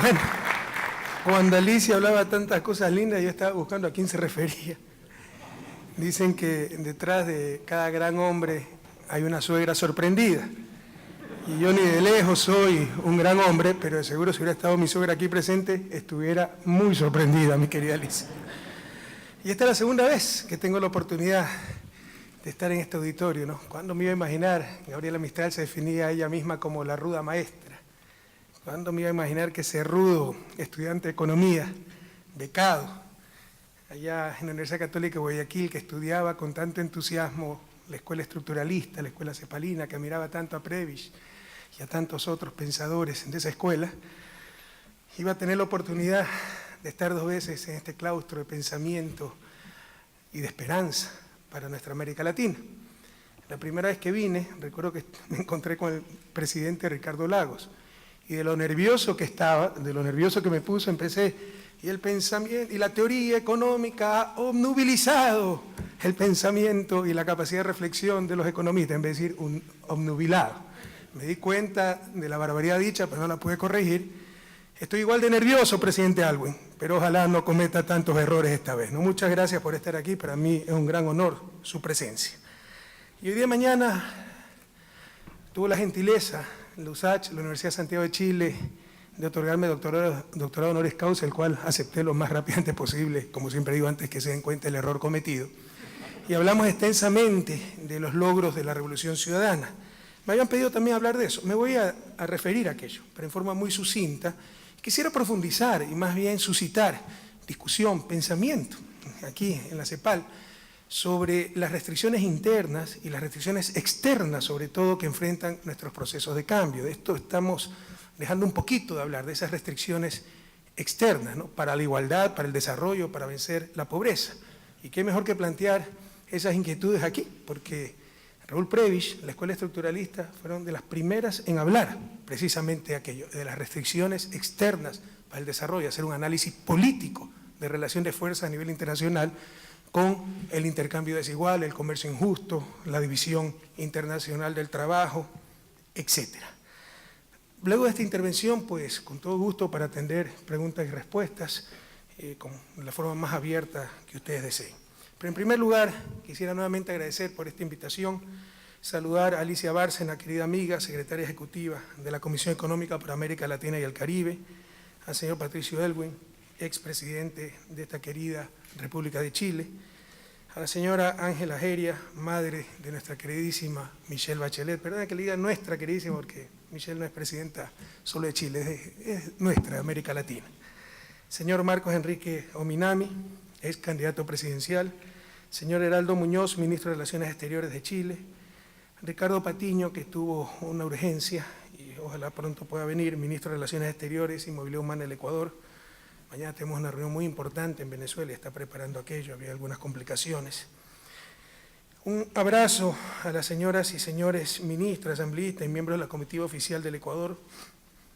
Bueno, cuando Alicia hablaba tantas cosas lindas, yo estaba buscando a quién se refería. Dicen que detrás de cada gran hombre hay una suegra sorprendida. Y yo ni de lejos soy un gran hombre, pero de seguro si hubiera estado mi suegra aquí presente, estuviera muy sorprendida, mi querida Alicia. Y esta es la segunda vez que tengo la oportunidad de estar en este auditorio, ¿no? ¿Cuándo me iba a imaginar? Gabriela Mistral se definía a ella misma como la ruda maestra. ¿Cuándo me iba a imaginar que ese rudo estudiante de economía, becado, allá en la Universidad Católica de Guayaquil, que estudiaba con tanto entusiasmo la escuela estructuralista, la escuela cepalina, que admiraba tanto a Prebisch y a tantos otros pensadores de esa escuela, iba a tener la oportunidad de estar 2 veces en este claustro de pensamiento y de esperanza para nuestra América Latina. La primera vez que vine, recuerdo que me encontré con el presidente Ricardo Lagos, y de lo nervioso que estaba, de lo nervioso que me puso, empecé, y el pensamiento, y la teoría económica ha obnubilizado el pensamiento y la capacidad de reflexión de los economistas, en vez de decir obnubilado. Me di cuenta de la barbaridad dicha, pero no la pude corregir. Estoy igual de nervioso, presidente Aylwin, pero ojalá no cometa tantos errores esta vez, ¿no? Muchas gracias por estar aquí, para mí es un gran honor su presencia. Y hoy día de mañana tuvo la gentileza, la USACH, la Universidad de Santiago de Chile, de otorgarme doctorado honoris causa, el cual acepté lo más rápidamente posible, como siempre digo, antes que se den cuenta del error cometido. Y hablamos extensamente de los logros de la Revolución Ciudadana. Me habían pedido también hablar de eso. Me voy a referir a aquello, pero en forma muy sucinta. Quisiera profundizar y más bien suscitar discusión, pensamiento, aquí en la CEPAL, sobre las restricciones internas y las restricciones externas, sobre todo, que enfrentan nuestros procesos de cambio. De esto estamos dejando un poquito de hablar, de esas restricciones externas, ¿no? Para la igualdad, para el desarrollo, para vencer la pobreza. Y qué mejor que plantear esas inquietudes aquí, porque Raúl Prebisch, la escuela estructuralista, fueron de las primeras en hablar precisamente de aquello, de las restricciones externas para el desarrollo, hacer un análisis político de relación de fuerzas a nivel internacional con el intercambio desigual, el comercio injusto, la división internacional del trabajo, etcétera. Luego de esta intervención, pues, con todo gusto para atender preguntas y respuestas, con la forma más abierta que ustedes deseen. Pero en primer lugar, quisiera nuevamente agradecer por esta invitación, saludar a Alicia Bárcena, querida amiga, secretaria ejecutiva de la Comisión Económica para América Latina y el Caribe, al señor Patricio Aylwin, expresidente de esta querida República de Chile, a la señora Ángela Heria, madre de nuestra queridísima Michelle Bachelet, perdón que le diga nuestra queridísima porque Michelle no es presidenta solo de Chile, es nuestra, de América Latina. Señor Marcos Enrique Ominami, ex candidato presidencial, señor Heraldo Muñoz, ministro de Relaciones Exteriores de Chile, Ricardo Patiño, que tuvo una urgencia y ojalá pronto pueda venir, ministro de Relaciones Exteriores y Movilidad Humana del Ecuador. Mañana tenemos una reunión muy importante en Venezuela, está preparando aquello, había algunas complicaciones. Un abrazo a las señoras y señores ministros, asambleístas y miembros de la comitiva oficial del Ecuador,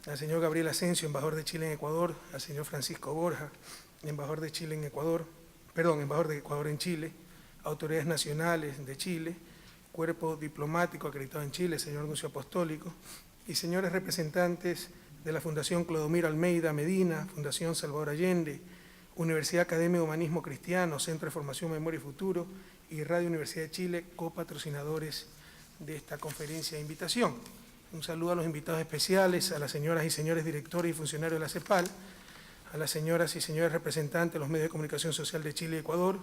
al señor Gabriel Asensio, embajador de Chile en Ecuador, al señor Francisco Borja, embajador de Chile en Ecuador, embajador de Ecuador en Chile, autoridades nacionales de Chile, cuerpo diplomático acreditado en Chile, señor Nuncio Apostólico, y señores representantes de la Fundación Clodomiro Almeida Medina, Fundación Salvador Allende, Universidad Academia de Humanismo Cristiano, Centro de Formación, Memoria y Futuro y Radio Universidad de Chile, copatrocinadores de esta conferencia de invitación. Un saludo a los invitados especiales, a las señoras y señores directores y funcionarios de la CEPAL, a las señoras y señores representantes de los medios de comunicación social de Chile y Ecuador,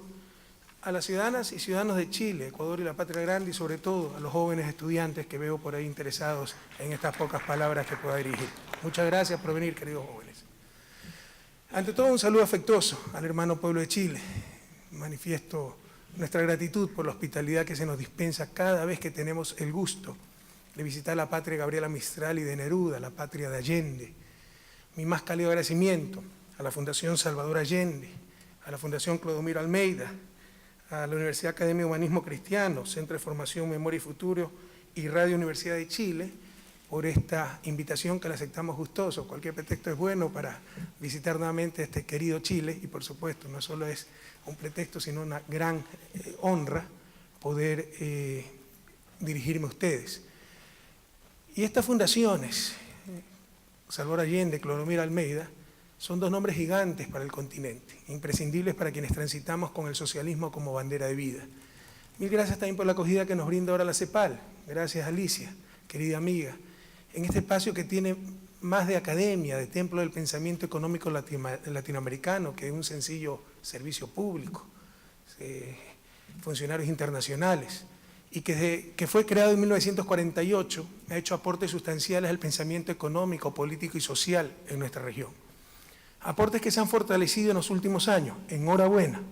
a las ciudadanas y ciudadanos de Chile, Ecuador y la Patria Grande, y sobre todo a los jóvenes estudiantes que veo por ahí interesados en estas pocas palabras que pueda dirigir. Muchas gracias por venir, queridos jóvenes. Ante todo, un saludo afectuoso al hermano pueblo de Chile. Manifiesto nuestra gratitud por la hospitalidad que se nos dispensa cada vez que tenemos el gusto de visitar la patria de Gabriela Mistral y de Neruda, la patria de Allende. Mi más cálido agradecimiento a la Fundación Salvador Allende, a la Fundación Clodomiro Almeida, a la Universidad Academia de Humanismo Cristiano, Centro de Formación, Memoria y Futuro y Radio Universidad de Chile, por esta invitación que la aceptamos gustoso. Cualquier pretexto es bueno para visitar nuevamente este querido Chile y, por supuesto, no solo es un pretexto, sino una gran honra poder dirigirme a ustedes. Y estas fundaciones, Salvador Allende, Clodomiro Almeida, son dos nombres gigantes para el continente, imprescindibles para quienes transitamos con el socialismo como bandera de vida. Mil gracias también por la acogida que nos brinda ahora la CEPAL. Gracias, Alicia, querida amiga, en este espacio que tiene más de academia, de templo del pensamiento económico latinoamericano, que es un sencillo servicio público, funcionarios internacionales, y que fue creado en 1948, ha hecho aportes sustanciales al pensamiento económico, político y social en nuestra región. Aportes que se han fortalecido en los últimos años, enhorabuena,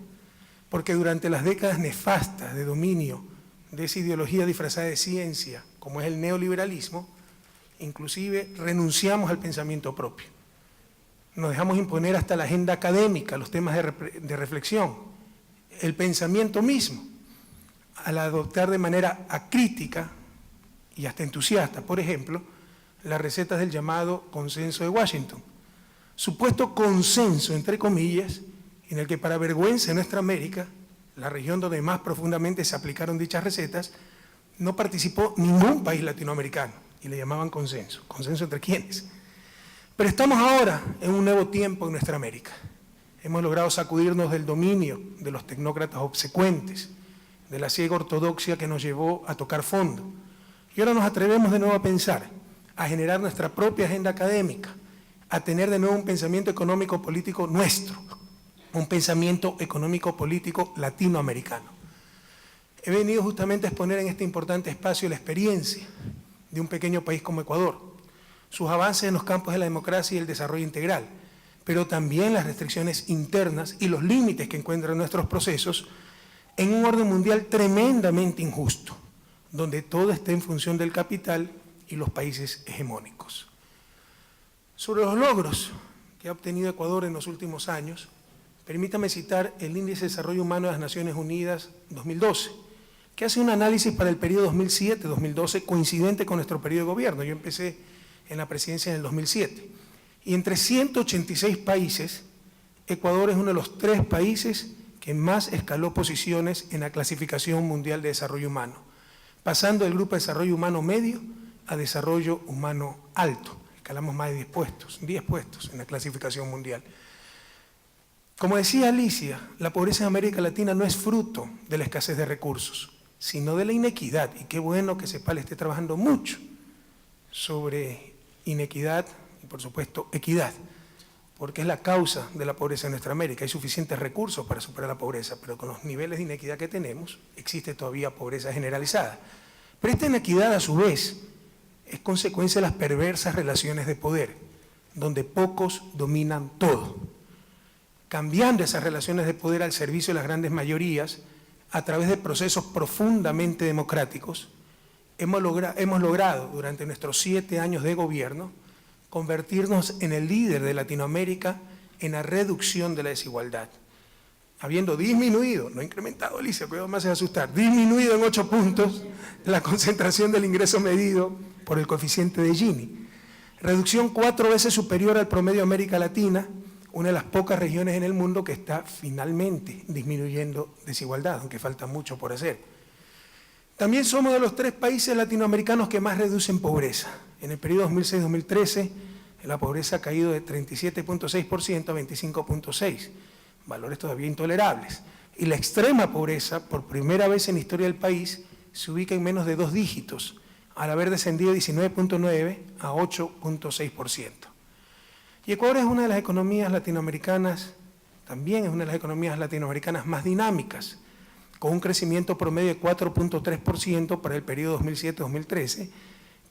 porque durante las décadas nefastas de dominio de esa ideología disfrazada de ciencia, como es el neoliberalismo, inclusive renunciamos al pensamiento propio. Nos dejamos imponer hasta la agenda académica, los temas de reflexión, el pensamiento mismo, al adoptar de manera acrítica y hasta entusiasta, por ejemplo, las recetas del llamado consenso de Washington. Supuesto consenso, entre comillas, en el que para vergüenza de nuestra América, la región donde más profundamente se aplicaron dichas recetas, no participó ningún país latinoamericano, y le llamaban consenso. ¿Consenso entre quiénes? Pero estamos ahora en un nuevo tiempo en nuestra América. Hemos logrado sacudirnos del dominio de los tecnócratas obsecuentes, de la ciega ortodoxia que nos llevó a tocar fondo. Y ahora nos atrevemos de nuevo a pensar, a generar nuestra propia agenda académica, a tener de nuevo un pensamiento económico-político nuestro, un pensamiento económico-político latinoamericano. He venido justamente a exponer en este importante espacio la experiencia de un pequeño país como Ecuador, sus avances en los campos de la democracia y el desarrollo integral, pero también las restricciones internas y los límites que encuentran nuestros procesos en un orden mundial tremendamente injusto, donde todo está en función del capital y los países hegemónicos. Sobre los logros que ha obtenido Ecuador en los últimos años, permítame citar el Índice de Desarrollo Humano de las Naciones Unidas 2012, que hace un análisis para el periodo 2007-2012 coincidente con nuestro periodo de gobierno. Yo empecé en la presidencia en el 2007. Y entre 186 países, Ecuador es uno de los 3 países que más escaló posiciones en la clasificación mundial de desarrollo humano, pasando del grupo de desarrollo humano medio a desarrollo humano alto. Escalamos más de 10 puestos en la clasificación mundial. Como decía Alicia, la pobreza en América Latina no es fruto de la escasez de recursos, sino de la inequidad, y qué bueno que CEPAL esté trabajando mucho sobre inequidad y, por supuesto, equidad, porque es la causa de la pobreza en nuestra América. Hay suficientes recursos para superar la pobreza, pero con los niveles de inequidad que tenemos, existe todavía pobreza generalizada. Pero esta inequidad, a su vez, es consecuencia de las perversas relaciones de poder, donde pocos dominan todo. Cambiando esas relaciones de poder al servicio de las grandes mayorías, a través de procesos profundamente democráticos, hemos logrado durante nuestros 7 años de gobierno convertirnos en el líder de Latinoamérica en la reducción de la desigualdad, habiendo disminuido, no incrementado, Alicia, cuidado, me hace asustar, disminuido en 8 puntos la concentración del ingreso medido por el coeficiente de Gini, reducción 4 veces superior al promedio de América Latina, una de las pocas regiones en el mundo que está finalmente disminuyendo desigualdad, aunque falta mucho por hacer. También somos de los 3 países latinoamericanos que más reducen pobreza. En el periodo 2006-2013, la pobreza ha caído de 37.6% a 25.6%, valores todavía intolerables. Y la extrema pobreza, por primera vez en la historia del país, se ubica en menos de 2 dígitos, al haber descendido de 19.9% a 8.6%. Y Ecuador es una de las economías latinoamericanas, también es una de las economías latinoamericanas más dinámicas, con un crecimiento promedio de 4.3% para el periodo 2007-2013,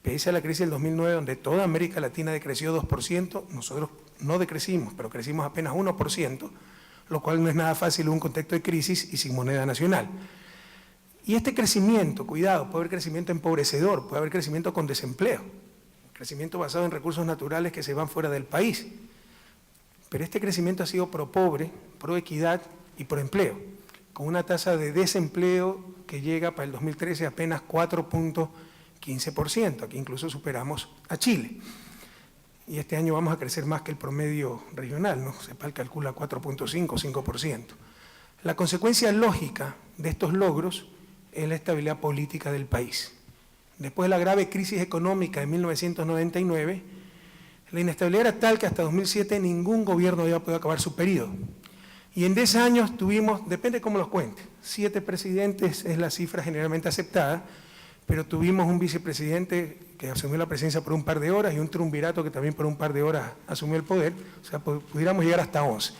pese a la crisis del 2009, donde toda América Latina decreció 2%, nosotros no decrecimos, pero crecimos apenas 1%, lo cual no es nada fácil en un contexto de crisis y sin moneda nacional. Y este crecimiento, cuidado, puede haber crecimiento empobrecedor, puede haber crecimiento con desempleo, crecimiento basado en recursos naturales que se van fuera del país. Pero este crecimiento ha sido pro pobre, pro equidad y pro empleo, con una tasa de desempleo que llega para el 2013 a apenas 4.15%, aquí incluso superamos a Chile. Y este año vamos a crecer más que el promedio regional, ¿no? CEPAL calcula 4.5 o 5%. La consecuencia lógica de estos logros es la estabilidad política del país. Después de la grave crisis económica de 1999, La inestabilidad era tal que hasta 2007 ningún gobierno había podido acabar su periodo. Y en 10 años tuvimos, depende cómo los cuente, 7 presidentes es la cifra generalmente aceptada, pero tuvimos un vicepresidente que asumió la presidencia por un par de horas y un triunvirato que también por un par de horas asumió el poder, o sea, pudiéramos llegar hasta 11.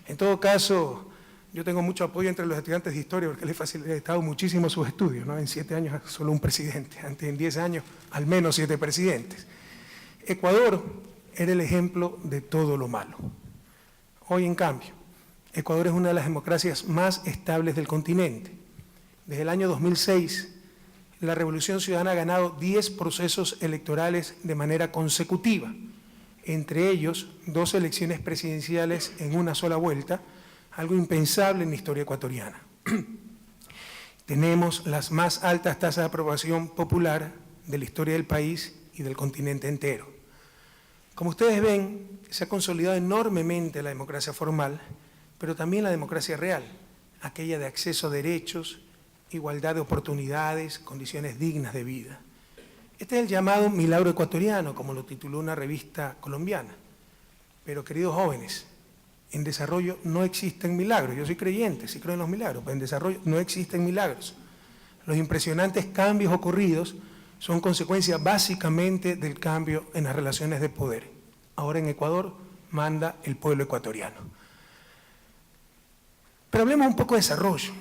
En todo caso, yo tengo mucho apoyo entre los estudiantes de historia porque les he facilitado muchísimo sus estudios, ¿no? En 7 años solo un presidente, antes en 10 años al menos 7 presidentes. Ecuador era el ejemplo de todo lo malo. Hoy, en cambio, Ecuador es una de las democracias más estables del continente. Desde el año 2006, la Revolución Ciudadana ha ganado 10 procesos electorales de manera consecutiva, entre ellos 2 elecciones presidenciales en una sola vuelta, algo impensable en la historia ecuatoriana. Tenemos las más altas tasas de aprobación popular de la historia del país y del continente entero. Como ustedes ven, se ha consolidado enormemente la democracia formal, pero también la democracia real, aquella de acceso a derechos, igualdad de oportunidades, condiciones dignas de vida. Este es el llamado milagro ecuatoriano, como lo tituló una revista colombiana. Pero, queridos jóvenes, en desarrollo no existen milagros. Yo soy creyente, sí creo en los milagros, pero en desarrollo no existen milagros. Los impresionantes cambios ocurridos son consecuencia básicamente del cambio en las relaciones de poder. Ahora en Ecuador manda el pueblo ecuatoriano. Pero hablemos un poco de desarrollo.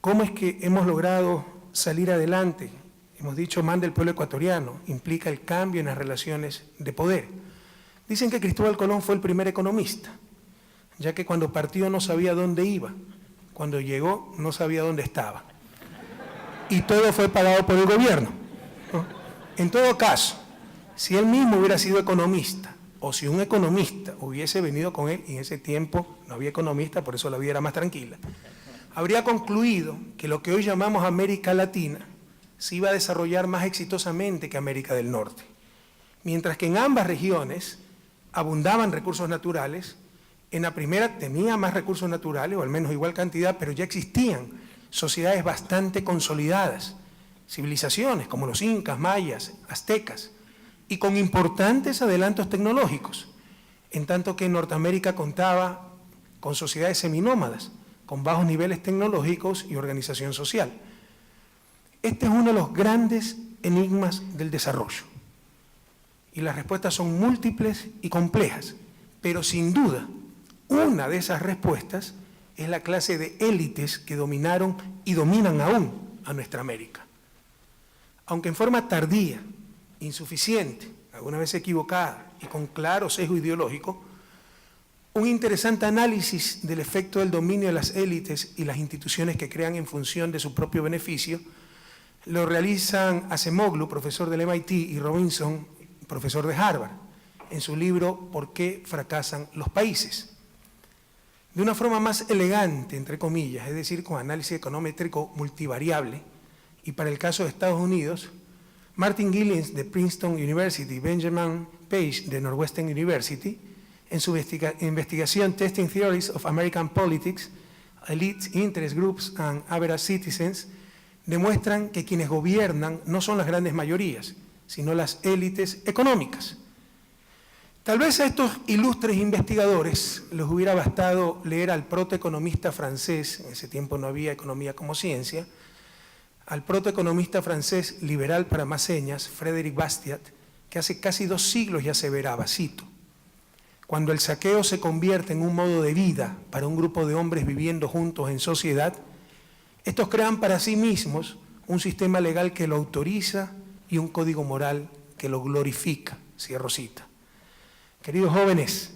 ¿Cómo es que hemos logrado salir adelante? Hemos dicho, manda el pueblo ecuatoriano, implica el cambio en las relaciones de poder. Dicen que Cristóbal Colón fue el primer economista, ya que cuando partió no sabía dónde iba, cuando llegó no sabía dónde estaba. Y todo fue pagado por el gobierno, ¿no? En todo caso, si él mismo hubiera sido economista, o si un economista hubiese venido con él, y en ese tiempo no había economista, por eso la vida era más tranquila, habría concluido que lo que hoy llamamos América Latina se iba a desarrollar más exitosamente que América del Norte. Mientras que en ambas regiones abundaban recursos naturales, en la primera tenía más recursos naturales, o al menos igual cantidad, pero ya existían sociedades bastante consolidadas, civilizaciones como los incas, mayas, aztecas, y con importantes adelantos tecnológicos, en tanto que en Norteamérica contaba con sociedades seminómadas, con bajos niveles tecnológicos y organización social. Este es uno de los grandes enigmas del desarrollo. Y las respuestas son múltiples y complejas, pero sin duda, una de esas respuestas es la clase de élites que dominaron y dominan aún a nuestra América. Aunque en forma tardía, insuficiente, alguna vez equivocada y con claro sesgo ideológico, un interesante análisis del efecto del dominio de las élites y las instituciones que crean en función de su propio beneficio lo realizan Acemoglu, profesor del MIT, y Robinson, profesor de Harvard, en su libro ¿Por qué fracasan los países? De una forma más elegante, entre comillas, es decir, con análisis econométrico multivariable, y para el caso de Estados Unidos, Martin Gillens de Princeton University y Benjamin Page de Northwestern University, en su investigación Testing Theories of American Politics, Elite Interest Groups and Average Citizens, demuestran que quienes gobiernan no son las grandes mayorías, sino las élites económicas. Tal vez a estos ilustres investigadores les hubiera bastado leer al protoeconomista francés, en ese tiempo no había economía como ciencia, al protoeconomista francés liberal para más señas, Frédéric Bastiat, que hace casi 2 siglos ya aseveraba, cito, cuando el saqueo se convierte en un modo de vida para un grupo de hombres viviendo juntos en sociedad, estos crean para sí mismos un sistema legal que lo autoriza y un código moral que lo glorifica, cierro cita. Queridos jóvenes,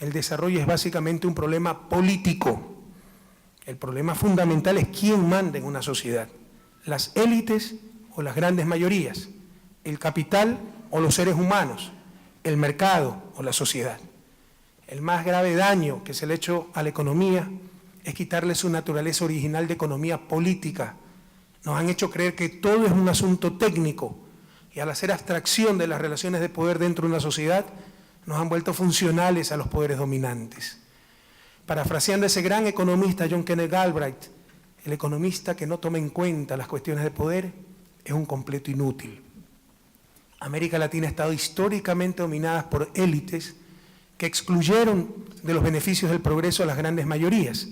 el desarrollo es básicamente un problema político. El problema fundamental es quién manda en una sociedad, las élites o las grandes mayorías, el capital o los seres humanos, el mercado o la sociedad. El más grave daño que se le ha hecho a la economía es quitarle su naturaleza original de economía política. Nos han hecho creer que todo es un asunto técnico y al hacer abstracción de las relaciones de poder dentro de una sociedad, nos han vuelto funcionales a los poderes dominantes. Parafraseando a ese gran economista John Kenneth Galbraith, el economista que no toma en cuenta las cuestiones de poder es un completo inútil. América Latina ha estado históricamente dominada por élites que excluyeron de los beneficios del progreso a las grandes mayorías,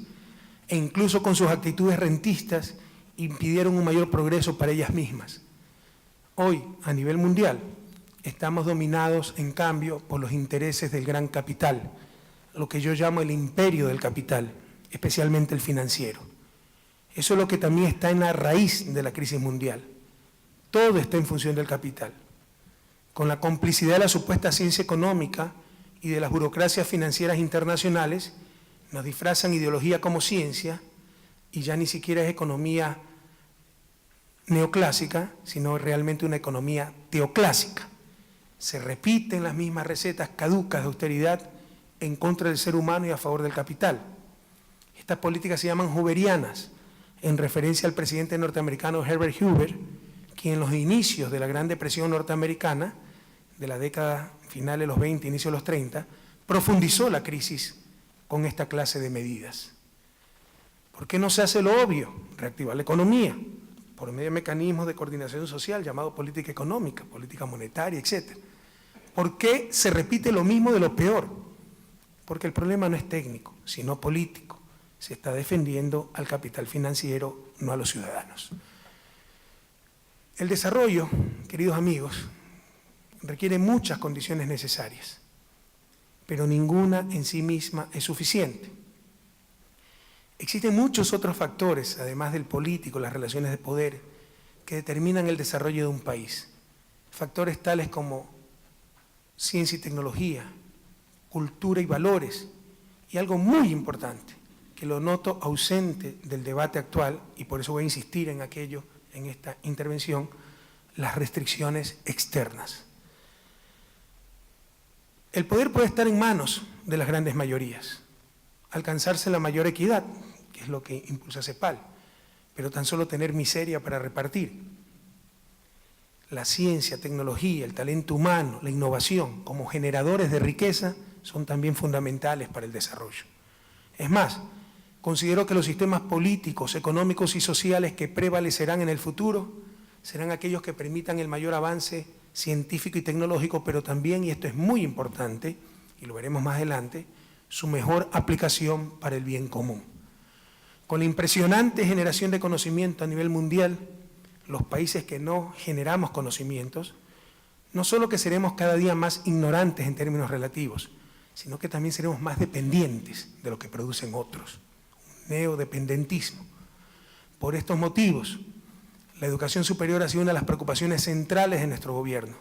e incluso con sus actitudes rentistas impidieron un mayor progreso para ellas mismas. Hoy, a nivel mundial, estamos dominados, en cambio, por los intereses del gran capital, lo que yo llamo el imperio del capital, especialmente el financiero. Eso es lo que también está en la raíz de la crisis mundial. Todo está en función del capital. Con la complicidad de la supuesta ciencia económica y de las burocracias financieras internacionales, nos disfrazan ideología como ciencia y ya ni siquiera es economía neoclásica, sino realmente una economía teoclásica. Se repiten las mismas recetas caducas de austeridad en contra del ser humano y a favor del capital. Estas políticas se llaman hooverianas, en referencia al presidente norteamericano Herbert Hoover, quien en los inicios de la Gran Depresión norteamericana, de la década final de los 20, inicio de los 30, profundizó la crisis con esta clase de medidas. ¿Por qué no se hace lo obvio? Reactivar la economía, por medio de mecanismos de coordinación social llamado política económica, política monetaria, etc. ¿Por qué se repite lo mismo de lo peor? Porque el problema no es técnico, sino político. Se está defendiendo al capital financiero, no a los ciudadanos. El desarrollo, queridos amigos, requiere muchas condiciones necesarias, pero ninguna en sí misma es suficiente. Existen muchos otros factores, además del político, las relaciones de poder, que determinan el desarrollo de un país. Factores tales como ciencia y tecnología, cultura y valores, y algo muy importante, que lo noto ausente del debate actual, y por eso voy a insistir en aquello en esta intervención, las restricciones externas. El poder puede estar en manos de las grandes mayorías, alcanzarse la mayor equidad, que es lo que impulsa CEPAL, pero tan solo tener miseria para repartir. La ciencia, tecnología, el talento humano, la innovación, como generadores de riqueza, son también fundamentales para el desarrollo. Es más, considero que los sistemas políticos, económicos y sociales que prevalecerán en el futuro serán aquellos que permitan el mayor avance científico y tecnológico, pero también, y esto es muy importante, y lo veremos más adelante, su mejor aplicación para el bien común. Con la impresionante generación de conocimiento a nivel mundial, los países que no generamos conocimientos, no solo que seremos cada día más ignorantes en términos relativos, sino que también seremos más dependientes de lo que producen otros, un neodependentismo. Por estos motivos, la educación superior ha sido una de las preocupaciones centrales de nuestro gobierno,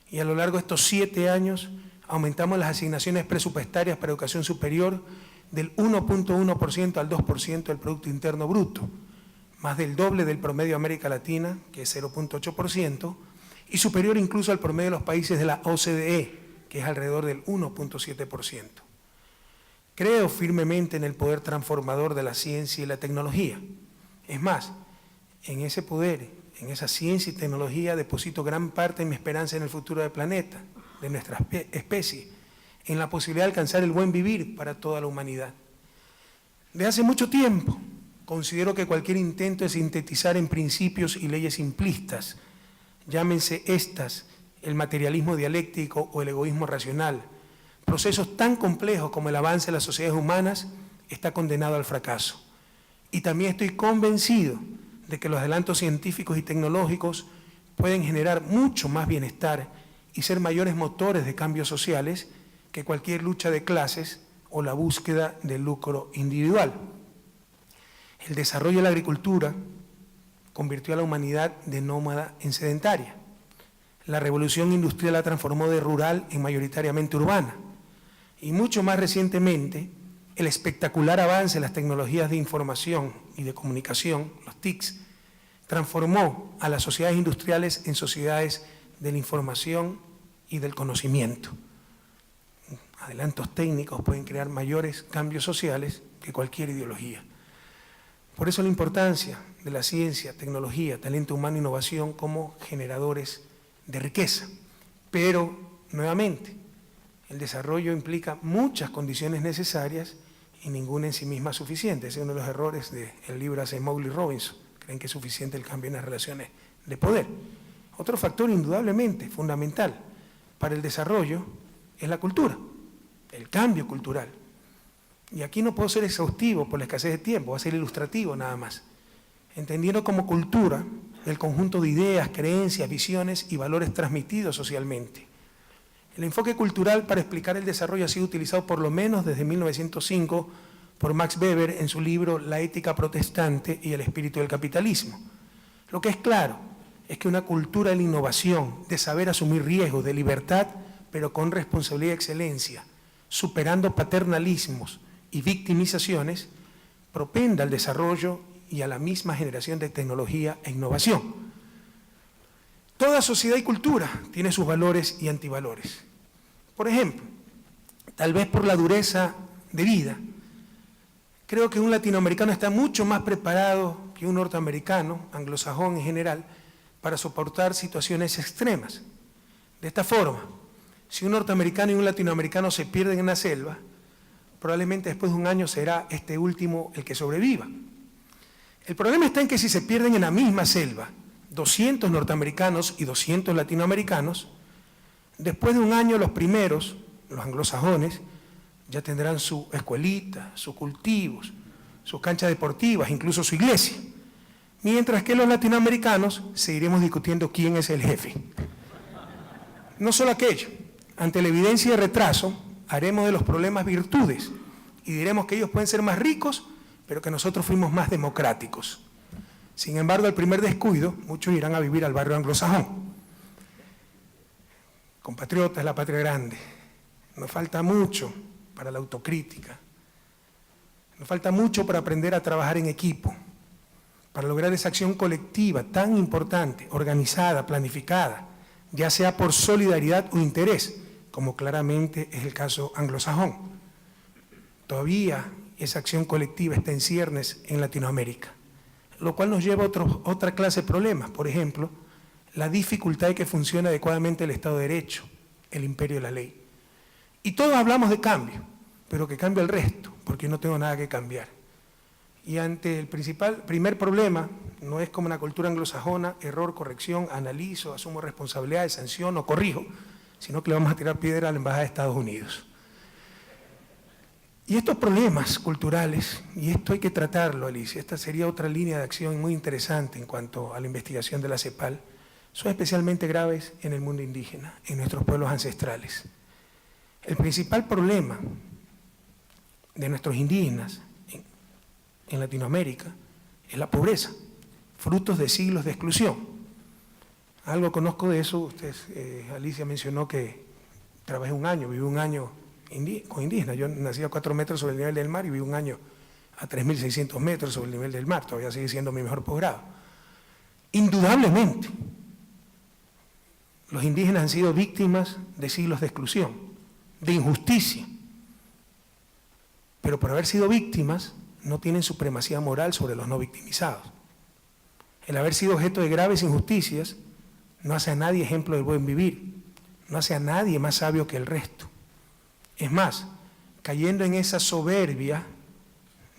y a lo largo de estos 7 años aumentamos las asignaciones presupuestarias para educación superior del 1.1% al 2% del Producto Interno Bruto, más del doble del promedio de América Latina, que es 0.8%, y superior incluso al promedio de los países de la OCDE, que es alrededor del 1.7%. Creo firmemente en el poder transformador de la ciencia y la tecnología. Es más, en ese poder, en esa ciencia y tecnología, deposito gran parte de mi esperanza en el futuro del planeta, de nuestra especie, en la posibilidad de alcanzar el buen vivir para toda la humanidad. Desde hace mucho tiempo, considero que cualquier intento de sintetizar en principios y leyes simplistas, llámense estas el materialismo dialéctico o el egoísmo racional, procesos tan complejos como el avance de las sociedades humanas, está condenado al fracaso. Y también estoy convencido de que los adelantos científicos y tecnológicos pueden generar mucho más bienestar y ser mayores motores de cambios sociales que cualquier lucha de clases o la búsqueda del lucro individual. El desarrollo de la agricultura convirtió a la humanidad de nómada en sedentaria. La revolución industrial la transformó de rural en mayoritariamente urbana. Y mucho más recientemente, el espectacular avance de las tecnologías de información y de comunicación, los TICs, transformó a las sociedades industriales en sociedades de la información y del conocimiento. Adelantos técnicos pueden crear mayores cambios sociales que cualquier ideología. Por eso la importancia de la ciencia, tecnología, talento humano e innovación como generadores de riqueza. Pero, nuevamente, el desarrollo implica muchas condiciones necesarias y ninguna en sí misma suficiente. Ese es uno de los errores del libro de Asimov y Robinson. Creen que es suficiente el cambio en las relaciones de poder. Otro factor indudablemente fundamental para el desarrollo es la cultura, el cambio cultural. Y aquí no puedo ser exhaustivo por la escasez de tiempo, va a ser ilustrativo nada más. Entendiendo como cultura el conjunto de ideas, creencias, visiones y valores transmitidos socialmente. El enfoque cultural para explicar el desarrollo ha sido utilizado por lo menos desde 1905 por Max Weber en su libro La ética protestante y el espíritu del capitalismo. Lo que es claro es que una cultura de la innovación, de saber asumir riesgos, de libertad, pero con responsabilidad y excelencia, superando paternalismos y victimizaciones, propenda al desarrollo y a la misma generación de tecnología e innovación. Toda sociedad y cultura tiene sus valores y antivalores. Por ejemplo, tal vez por la dureza de vida, creo que un latinoamericano está mucho más preparado que un norteamericano, anglosajón en general, para soportar situaciones extremas. De esta forma, si un norteamericano y un latinoamericano se pierden en la selva, probablemente después de un año será este último el que sobreviva. El problema está en que si se pierden en la misma selva 200 norteamericanos y 200 latinoamericanos, después de un año los primeros, los anglosajones, ya tendrán su escuelita, sus cultivos, sus canchas deportivas, incluso su iglesia. Mientras que los latinoamericanos seguiremos discutiendo quién es el jefe. No solo aquello, ante la evidencia de retraso, haremos de los problemas virtudes y diremos que ellos pueden ser más ricos, pero que nosotros fuimos más democráticos. Sin embargo, al primer descuido, muchos irán a vivir al barrio anglosajón. Compatriotas, la patria grande, nos falta mucho para la autocrítica, nos falta mucho para aprender a trabajar en equipo, para lograr esa acción colectiva tan importante, organizada, planificada, ya sea por solidaridad o interés, como claramente es el caso anglosajón. Todavía esa acción colectiva está en ciernes en Latinoamérica, lo cual nos lleva a otra clase de problemas, por ejemplo, la dificultad de que funcione adecuadamente el Estado de Derecho, el imperio de la ley. Y todos hablamos de cambio, pero que cambie el resto, porque no tengo nada que cambiar. Y ante el primer problema, no es como una cultura anglosajona, error, corrección, analizo, asumo responsabilidades, sanciono, corrijo, sino que le vamos a tirar piedra a la Embajada de Estados Unidos. Y estos problemas culturales, y esto hay que tratarlo, Alicia, esta sería otra línea de acción muy interesante en cuanto a la investigación de la CEPAL, son especialmente graves en el mundo indígena, en nuestros pueblos ancestrales. El principal problema de nuestros indígenas en Latinoamérica es la pobreza, frutos de siglos de exclusión. Algo conozco de eso, Alicia mencionó que trabajé un año, viví un año con indígenas. Yo nací a 4 metros sobre el nivel del mar y viví un año a 3.600 metros sobre el nivel del mar, todavía sigue siendo mi mejor posgrado. Indudablemente, los indígenas han sido víctimas de siglos de exclusión, de injusticia, pero por haber sido víctimas no tienen supremacía moral sobre los no victimizados. El haber sido objeto de graves injusticias no hace a nadie ejemplo del buen vivir, no hace a nadie más sabio que el resto. Es más, cayendo en esa soberbia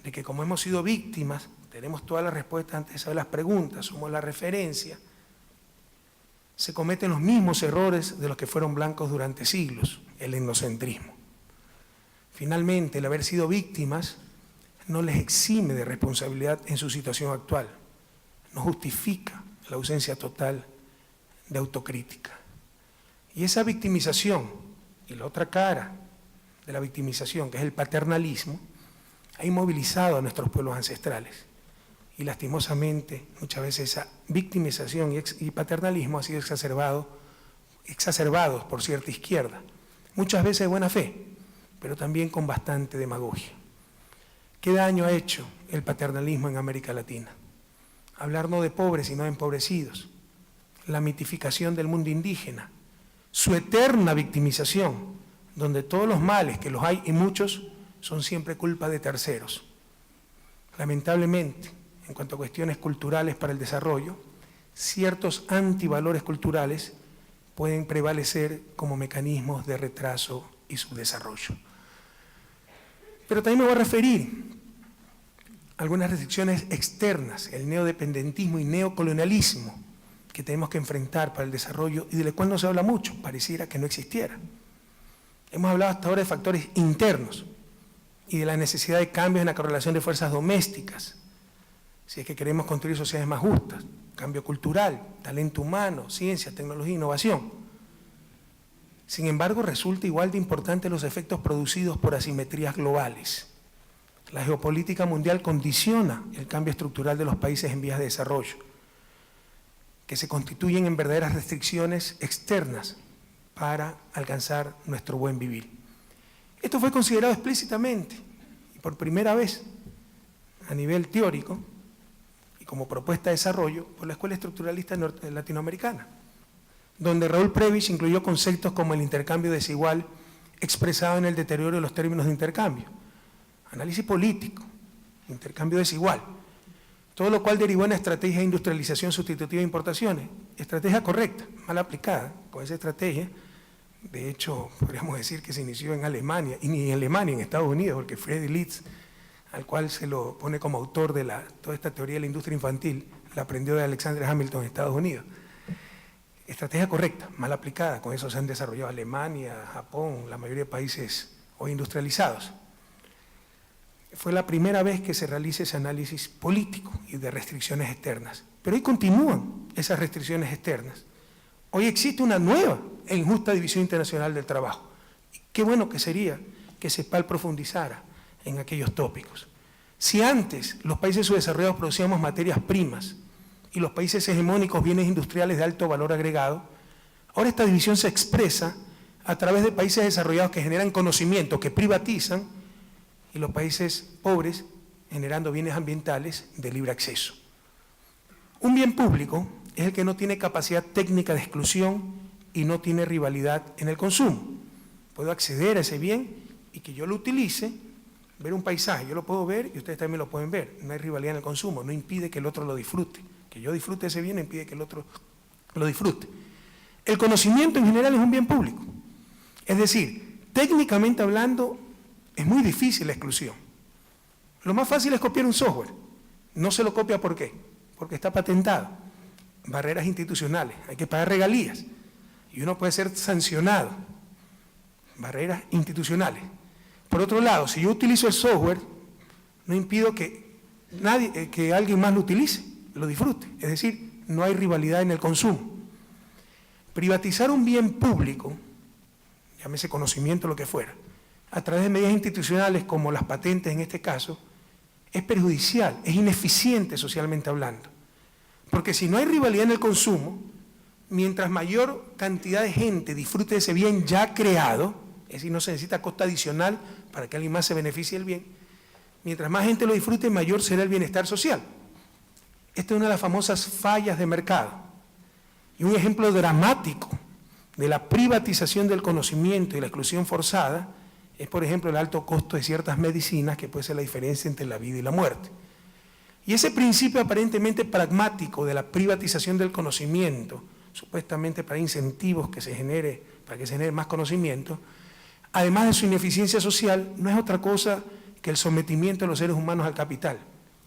de que como hemos sido víctimas, tenemos todas las respuestas antes de saber las preguntas, somos la referencia, se cometen los mismos errores de los que fueron blancos durante siglos, el etnocentrismo. Finalmente, el haber sido víctimas no les exime de responsabilidad en su situación actual, no justifica la ausencia total de autocrítica. Y esa victimización, y la otra cara de la victimización, que es el paternalismo, ha inmovilizado a nuestros pueblos ancestrales. Y lastimosamente, muchas veces esa victimización y paternalismo ha sido exacerbados por cierta izquierda, muchas veces de buena fe, pero también con bastante demagogia. ¿Qué daño ha hecho el paternalismo en América Latina? Hablar no de pobres, sino de empobrecidos, la mitificación del mundo indígena, su eterna victimización, donde todos los males, que los hay y muchos, son siempre culpa de terceros. Lamentablemente, en cuanto a cuestiones culturales para el desarrollo, ciertos antivalores culturales pueden prevalecer como mecanismos de retraso y subdesarrollo. Pero también me voy a referir a algunas restricciones externas, el neodependentismo y neocolonialismo, que tenemos que enfrentar para el desarrollo y del cual no se habla mucho, pareciera que no existiera. Hemos hablado hasta ahora de factores internos y de la necesidad de cambios en la correlación de fuerzas domésticas, si es que queremos construir sociedades más justas, cambio cultural, talento humano, ciencia, tecnología e innovación. Sin embargo, resulta igual de importante los efectos producidos por asimetrías globales. La geopolítica mundial condiciona el cambio estructural de los países en vías de desarrollo, que se constituyen en verdaderas restricciones externas para alcanzar nuestro buen vivir. Esto fue considerado explícitamente y por primera vez a nivel teórico y como propuesta de desarrollo por la Escuela Estructuralista Latinoamericana, donde Raúl Prebisch incluyó conceptos como el intercambio desigual expresado en el deterioro de los términos de intercambio, análisis político, intercambio desigual, todo lo cual derivó en una estrategia de industrialización sustitutiva de importaciones, estrategia correcta, mal aplicada. Con esa estrategia, de hecho, podríamos decir que se inició en Alemania, y ni en Alemania, en Estados Unidos, porque Freddy Litz, al cual se lo pone como autor de toda esta teoría de la industria infantil, la aprendió de Alexander Hamilton en Estados Unidos. Estrategia correcta, mal aplicada, con eso se han desarrollado Alemania, Japón, la mayoría de países hoy industrializados. Fue la primera vez que se realiza ese análisis político y de restricciones externas. Pero hoy continúan esas restricciones externas. Hoy existe una nueva e injusta división internacional del trabajo. Qué bueno que sería que CEPAL profundizara en aquellos tópicos. Si antes los países subdesarrollados producíamos materias primas y los países hegemónicos bienes industriales de alto valor agregado, ahora esta división se expresa a través de países desarrollados que generan conocimiento, que privatizan, y los países pobres generando bienes ambientales de libre acceso. Un bien público es el que no tiene capacidad técnica de exclusión y no tiene rivalidad en el consumo. Puedo acceder a ese bien y que yo lo utilice, ver un paisaje, yo lo puedo ver y ustedes también lo pueden ver. No hay rivalidad en el consumo, no impide que el otro lo disfrute. Que yo disfrute ese bien no impide que el otro lo disfrute. El conocimiento en general es un bien público. Es decir, técnicamente hablando, es muy difícil la exclusión. Lo más fácil es copiar un software. No se lo copia, ¿por qué? Porque está patentado. Barreras institucionales, hay que pagar regalías. Y uno puede ser sancionado. Barreras institucionales. Por otro lado, si yo utilizo el software, no impido que alguien más lo utilice, lo disfrute. Es decir, no hay rivalidad en el consumo. Privatizar un bien público, llámese conocimiento, lo que fuera, a través de medidas institucionales como las patentes en este caso, es perjudicial, es ineficiente socialmente hablando. Porque si no hay rivalidad en el consumo, mientras mayor cantidad de gente disfrute de ese bien ya creado, es decir, no se necesita costo adicional para que alguien más se beneficie del bien, mientras más gente lo disfrute, mayor será el bienestar social. Esta es una de las famosas fallas de mercado y un ejemplo dramático de la privatización del conocimiento y la exclusión forzada es, por ejemplo, el alto costo de ciertas medicinas que puede ser la diferencia entre la vida y la muerte. Y ese principio aparentemente pragmático de la privatización del conocimiento, supuestamente para incentivos que se genere, para que se genere más conocimiento, además de su ineficiencia social, no es otra cosa que el sometimiento de los seres humanos al capital.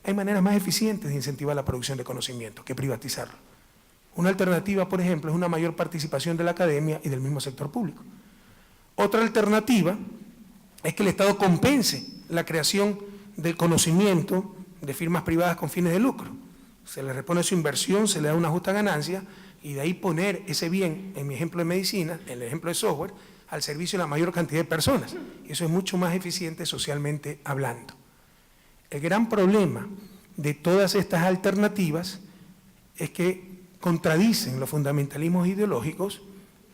Hay maneras más eficientes de incentivar la producción de conocimiento que privatizarlo. Una alternativa, por ejemplo, es una mayor participación de la academia y del mismo sector público. Otra alternativa es que el Estado compense la creación del conocimiento de firmas privadas con fines de lucro. Se le repone su inversión, se le da una justa ganancia y de ahí poner ese bien, en mi ejemplo de medicina, en el ejemplo de software, al servicio de la mayor cantidad de personas. Y eso es mucho más eficiente socialmente hablando. El gran problema de todas estas alternativas es que contradicen los fundamentalismos ideológicos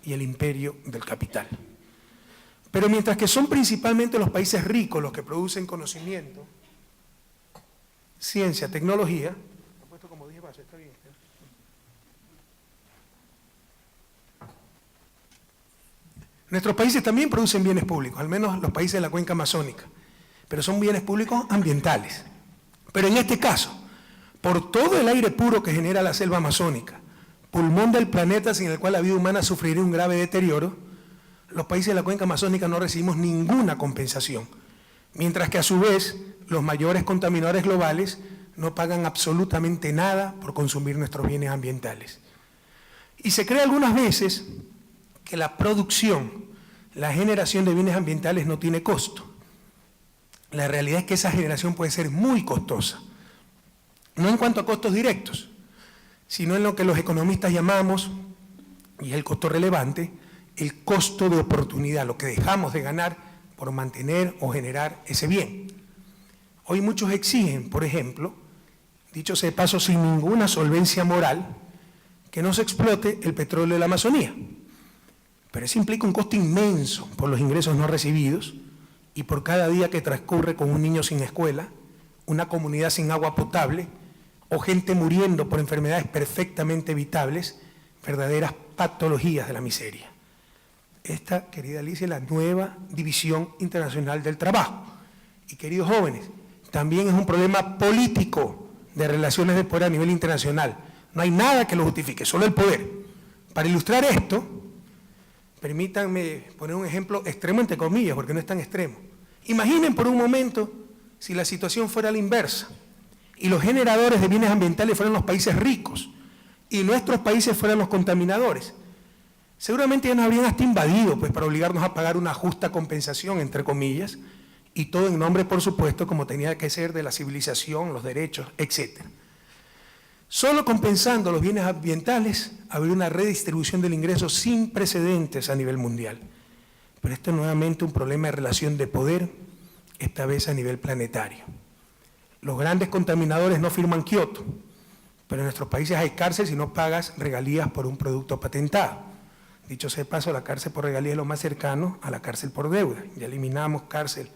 y el imperio del capital. Pero mientras que son principalmente los países ricos los que producen conocimiento, ciencia, tecnología, puesto como 10 vasos, está bien. Nuestros países también producen bienes públicos, al menos los países de la cuenca amazónica, pero son bienes públicos ambientales. Pero en este caso, por todo el aire puro que genera la selva amazónica, pulmón del planeta sin el cual la vida humana sufriría un grave deterioro, los países de la cuenca amazónica no recibimos ninguna compensación, mientras que a su vez los mayores contaminadores globales no pagan absolutamente nada por consumir nuestros bienes ambientales. Y se cree algunas veces que la producción, la generación de bienes ambientales no tiene costo. La realidad es que esa generación puede ser muy costosa. No en cuanto a costos directos, sino en lo que los economistas llamamos, y es el costo relevante, el costo de oportunidad, lo que dejamos de ganar por mantener o generar ese bien. Hoy muchos exigen, por ejemplo, dicho sea de paso sin ninguna solvencia moral, que no se explote el petróleo de la Amazonía. Pero eso implica un costo inmenso por los ingresos no recibidos y por cada día que transcurre con un niño sin escuela, una comunidad sin agua potable o gente muriendo por enfermedades perfectamente evitables, verdaderas patologías de la miseria. Esta, querida Alicia, es la nueva División Internacional del Trabajo. Y queridos jóvenes, también es un problema político de relaciones de poder a nivel internacional. No hay nada que lo justifique, solo el poder. Para ilustrar esto, permítanme poner un ejemplo extremo entre comillas, porque no es tan extremo. Imaginen por un momento si la situación fuera la inversa y los generadores de bienes ambientales fueran los países ricos y nuestros países fueran los contaminadores. Seguramente ya nos habrían hasta invadido, pues, para obligarnos a pagar una justa compensación, entre comillas, y todo en nombre, por supuesto, como tenía que ser, de la civilización, los derechos, etc. Solo compensando los bienes ambientales habría una redistribución del ingreso sin precedentes a nivel mundial. Pero esto es nuevamente un problema de relación de poder, esta vez a nivel planetario. Los grandes contaminadores no firman Kioto, pero en nuestros países hay cárcel si no pagas regalías por un producto patentado. Dicho sea de paso, la cárcel por regalías es lo más cercano a la cárcel por deuda. Ya eliminamos cárcel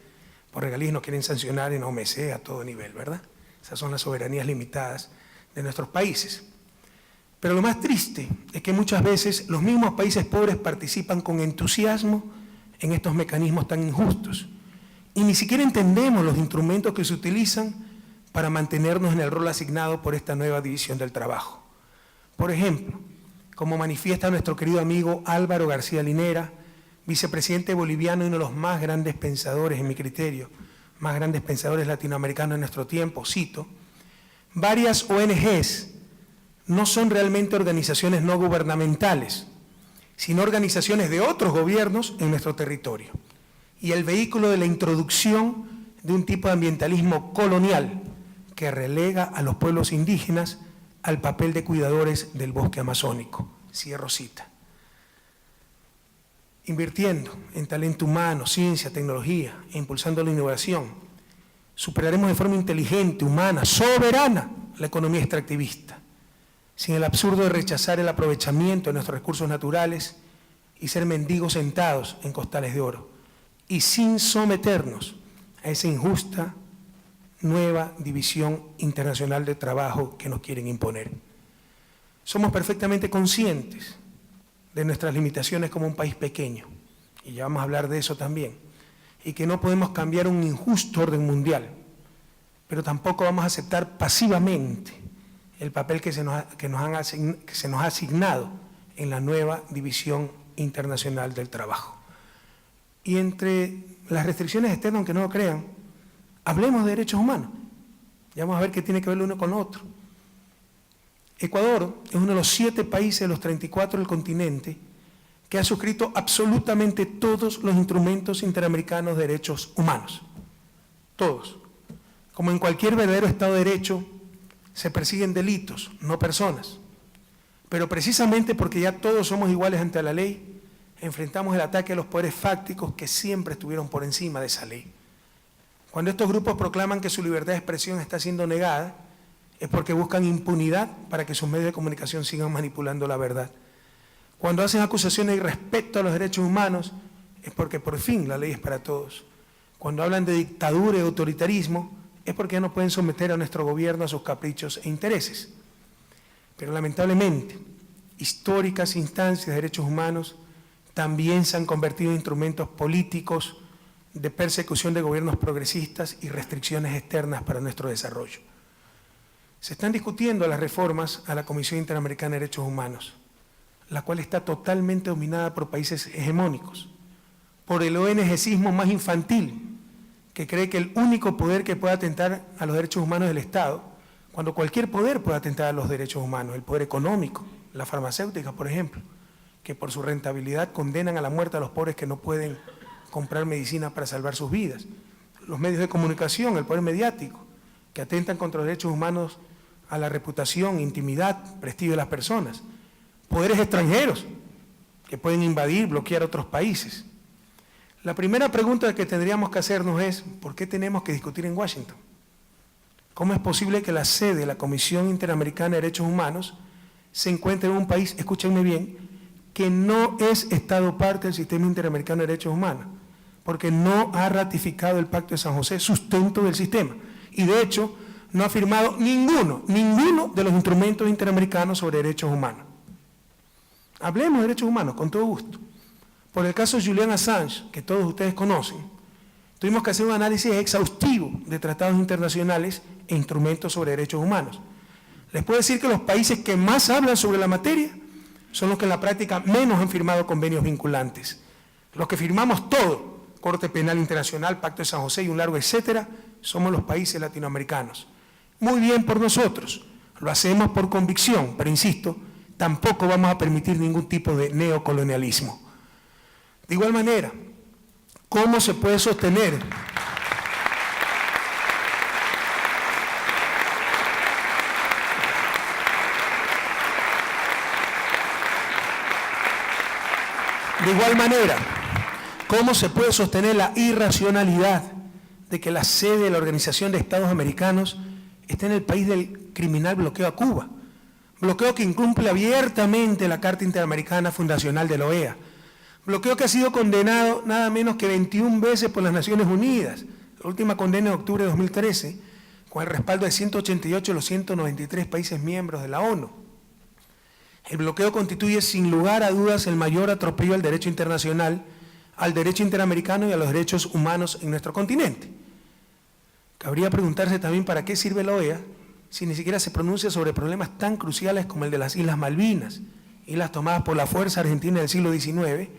por regalías y nos quieren sancionar en OMC a todo nivel, ¿verdad? Esas son las soberanías limitadas de nuestros países. Pero lo más triste es que muchas veces los mismos países pobres participan con entusiasmo en estos mecanismos tan injustos y ni siquiera entendemos los instrumentos que se utilizan para mantenernos en el rol asignado por esta nueva división del trabajo. Por ejemplo, como manifiesta nuestro querido amigo Álvaro García Linera, vicepresidente boliviano y uno de los más grandes pensadores, en mi criterio, más grandes pensadores latinoamericanos en nuestro tiempo, cito, varias ONGs no son realmente organizaciones no gubernamentales, sino organizaciones de otros gobiernos en nuestro territorio, y el vehículo de la introducción de un tipo de ambientalismo colonial que relega a los pueblos indígenas al papel de cuidadores del bosque amazónico. Cierro cita. Invirtiendo en talento humano, ciencia, tecnología e impulsando la innovación, superaremos de forma inteligente, humana, soberana la economía extractivista, sin el absurdo de rechazar el aprovechamiento de nuestros recursos naturales y ser mendigos sentados en costales de oro, y sin someternos a esa injusta nueva división internacional de trabajo que nos quieren imponer. Somos perfectamente conscientes de nuestras limitaciones como un país pequeño, y ya vamos a hablar de eso también, y que no podemos cambiar un injusto orden mundial, pero tampoco vamos a aceptar pasivamente el papel que se nos ha asignado en la nueva división internacional del trabajo. Y entre las restricciones externas, aunque no lo crean, hablemos de derechos humanos. Ya vamos a ver qué tiene que ver lo uno con lo otro. Ecuador es uno de los 7 países de los 34 del continente que ha suscrito absolutamente todos los instrumentos interamericanos de derechos humanos. Todos. Como en cualquier verdadero Estado de Derecho, se persiguen delitos, no personas. Pero precisamente porque ya todos somos iguales ante la ley, enfrentamos el ataque a los poderes fácticos que siempre estuvieron por encima de esa ley. Cuando estos grupos proclaman que su libertad de expresión está siendo negada, es porque buscan impunidad para que sus medios de comunicación sigan manipulando la verdad. Cuando hacen acusaciones de irrespeto a los derechos humanos, es porque por fin la ley es para todos. Cuando hablan de dictadura y autoritarismo, es porque ya no pueden someter a nuestro gobierno a sus caprichos e intereses. Pero lamentablemente, históricas instancias de derechos humanos también se han convertido en instrumentos políticos de persecución de gobiernos progresistas y restricciones externas para nuestro desarrollo. Se están discutiendo las reformas a la Comisión Interamericana de Derechos Humanos, la cual está totalmente dominada por países hegemónicos, por el ONGismo más infantil, que cree que el único poder que puede atentar a los derechos humanos es el Estado, cuando cualquier poder puede atentar a los derechos humanos, el poder económico, las farmacéuticas, por ejemplo, que por su rentabilidad condenan a la muerte a los pobres que no pueden comprar medicina para salvar sus vidas. Los medios de comunicación, el poder mediático, que atentan contra los derechos humanos, a la reputación, intimidad, prestigio de las personas. Poderes extranjeros que pueden invadir, bloquear otros países. La primera pregunta que tendríamos que hacernos es, ¿por qué tenemos que discutir en Washington? ¿Cómo es posible que la sede de la Comisión Interamericana de Derechos Humanos se encuentre en un país, escúchenme bien, que no es Estado parte del Sistema Interamericano de Derechos Humanos? Porque no ha ratificado el Pacto de San José, sustento del sistema. Y de hecho, no ha firmado ninguno de los instrumentos interamericanos sobre derechos humanos. Hablemos de derechos humanos, con todo gusto. Por el caso de Julian Assange, que todos ustedes conocen, tuvimos que hacer un análisis exhaustivo de tratados internacionales e instrumentos sobre derechos humanos. Les puedo decir que los países que más hablan sobre la materia son los que en la práctica menos han firmado convenios vinculantes. Los que firmamos todo, Corte Penal Internacional, Pacto de San José y un largo etcétera, somos los países latinoamericanos. Muy bien por nosotros, lo hacemos por convicción, pero insisto, tampoco vamos a permitir ningún tipo de neocolonialismo. De igual manera, ¿cómo se puede sostener? De igual manera, ¿cómo se puede sostener la irracionalidad de que la sede de la Organización de Estados Americanos esté en el país del criminal bloqueo a Cuba? Bloqueo que incumple abiertamente la Carta Interamericana Fundacional de la OEA. Bloqueo que ha sido condenado nada menos que 21 veces por las Naciones Unidas. La última condena en octubre de 2013, con el respaldo de 188 de los 193 países miembros de la ONU. El bloqueo constituye sin lugar a dudas el mayor atropello al derecho internacional, al derecho interamericano y a los derechos humanos en nuestro continente. Cabría preguntarse también para qué sirve la OEA si ni siquiera se pronuncia sobre problemas tan cruciales como el de las Islas Malvinas, islas tomadas por la fuerza argentina del siglo XIX,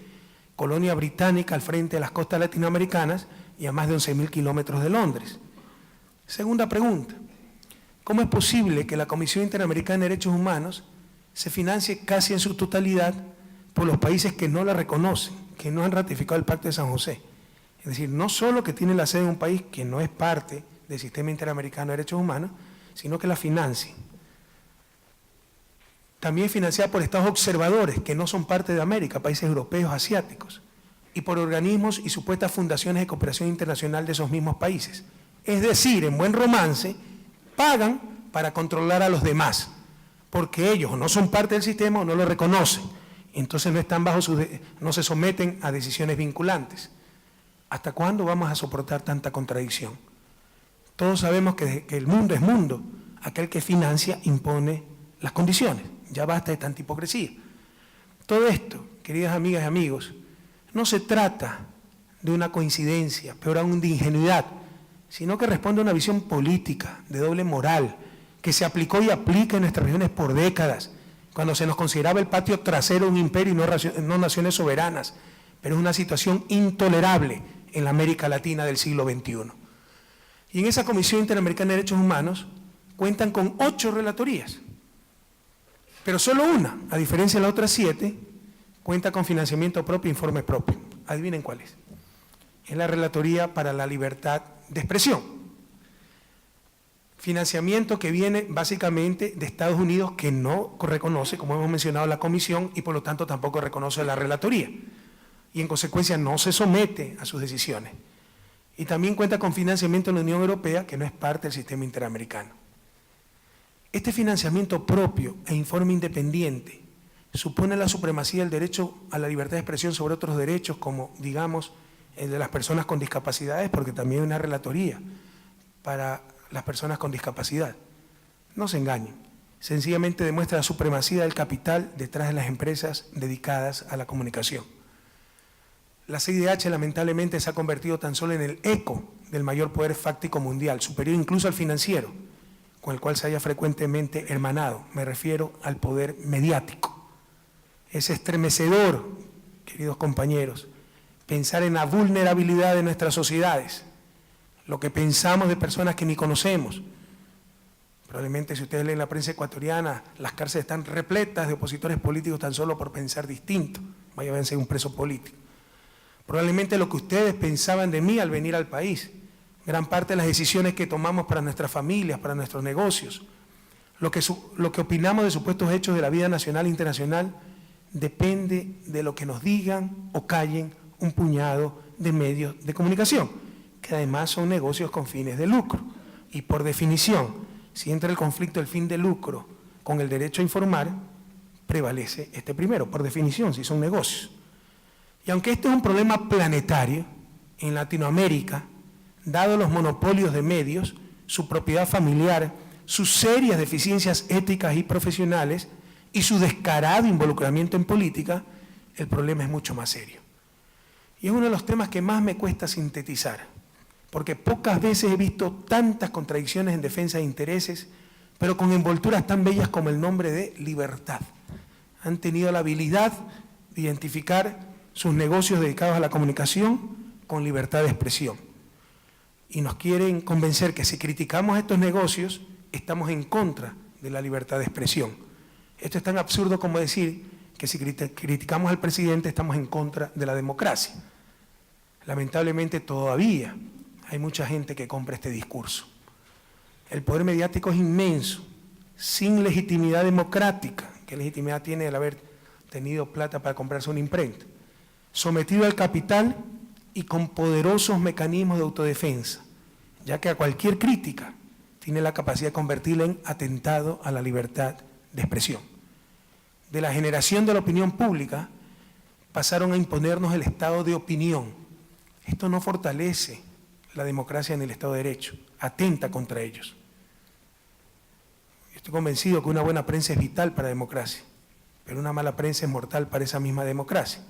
colonia británica al frente de las costas latinoamericanas y a más de 11.000 kilómetros de Londres. Segunda pregunta, ¿cómo es posible que la Comisión Interamericana de Derechos Humanos se financie casi en su totalidad por los países que no la reconocen, que no han ratificado el Pacto de San José? Es decir, no solo que tiene la sede en un país que no es parte del Sistema Interamericano de Derechos Humanos, sino que la financie. También financiada por estados observadores que no son parte de América, países europeos, asiáticos, y por organismos y supuestas fundaciones de cooperación internacional de esos mismos países. Es decir, en buen romance, pagan para controlar a los demás, porque ellos no son parte del sistema o no lo reconocen, entonces no están no se someten a decisiones vinculantes. ¿Hasta cuándo vamos a soportar tanta contradicción? Todos sabemos que el mundo es mundo, aquel que financia impone las condiciones, ya basta de tanta hipocresía. Todo esto, queridas amigas y amigos, no se trata de una coincidencia, peor aún de ingenuidad, sino que responde a una visión política, de doble moral, que se aplicó y aplica en nuestras regiones por décadas, cuando se nos consideraba el patio trasero de un imperio y no naciones soberanas, pero es una situación intolerable en la América Latina del siglo XXI. Y en esa Comisión Interamericana de Derechos Humanos cuentan con 8 relatorías, pero solo una, a diferencia de las otras 7, cuenta con financiamiento propio e informe propio. Adivinen cuál es. Es la Relatoría para la Libertad de Expresión. Financiamiento que viene básicamente de Estados Unidos, que no reconoce, como hemos mencionado, la Comisión y por lo tanto tampoco reconoce la Relatoría. Y en consecuencia no se somete a sus decisiones. Y también cuenta con financiamiento en la Unión Europea, que no es parte del sistema interamericano. Este financiamiento propio e informe independiente supone la supremacía del derecho a la libertad de expresión sobre otros derechos, como, digamos, el de las personas con discapacidades, porque también hay una relatoría para las personas con discapacidad. No se engañen, sencillamente demuestra la supremacía del capital detrás de las empresas dedicadas a la comunicación. La CIDH lamentablemente se ha convertido tan solo en el eco del mayor poder fáctico mundial, superior incluso al financiero, con el cual se haya frecuentemente hermanado. Me refiero al poder mediático. Es estremecedor, queridos compañeros, pensar en la vulnerabilidad de nuestras sociedades, lo que pensamos de personas que ni conocemos, Probablemente si ustedes leen la prensa ecuatoriana, las cárceles están repletas de opositores políticos tan solo por pensar distinto. Vaya a ser un preso político. Probablemente lo que ustedes pensaban de mí al venir al país, gran parte de las decisiones que tomamos para nuestras familias, para nuestros negocios, lo que opinamos de supuestos hechos de la vida nacional e internacional, depende de lo que nos digan o callen un puñado de medios de comunicación, que además son negocios con fines de lucro. Y por definición, si entra el conflicto del fin de lucro con el derecho a informar, prevalece este primero, por definición, si son negocios. Y aunque este es un problema planetario, en Latinoamérica, dado los monopolios de medios, su propiedad familiar, sus serias deficiencias éticas y profesionales y su descarado involucramiento en política, el problema es mucho más serio. Y es uno de los temas que más me cuesta sintetizar, porque pocas veces he visto tantas contradicciones en defensa de intereses, pero con envolturas tan bellas como el nombre de libertad. Han tenido la habilidad de identificar sus negocios dedicados a la comunicación con libertad de expresión. Y nos quieren convencer que si criticamos estos negocios, estamos en contra de la libertad de expresión. Esto es tan absurdo como decir que si criticamos al presidente, estamos en contra de la democracia. Lamentablemente todavía hay mucha gente que compra este discurso. El poder mediático es inmenso, sin legitimidad democrática. ¿Qué legitimidad tiene el haber tenido plata para comprarse una imprenta? Sometido al capital y con poderosos mecanismos de autodefensa, ya que a cualquier crítica tiene la capacidad de convertirla en atentado a la libertad de expresión. De la generación de la opinión pública pasaron a imponernos el estado de opinión. Esto no fortalece la democracia ni el Estado de Derecho, atenta contra ellos. Estoy convencido que una buena prensa es vital para la democracia, pero una mala prensa es mortal para esa misma democracia.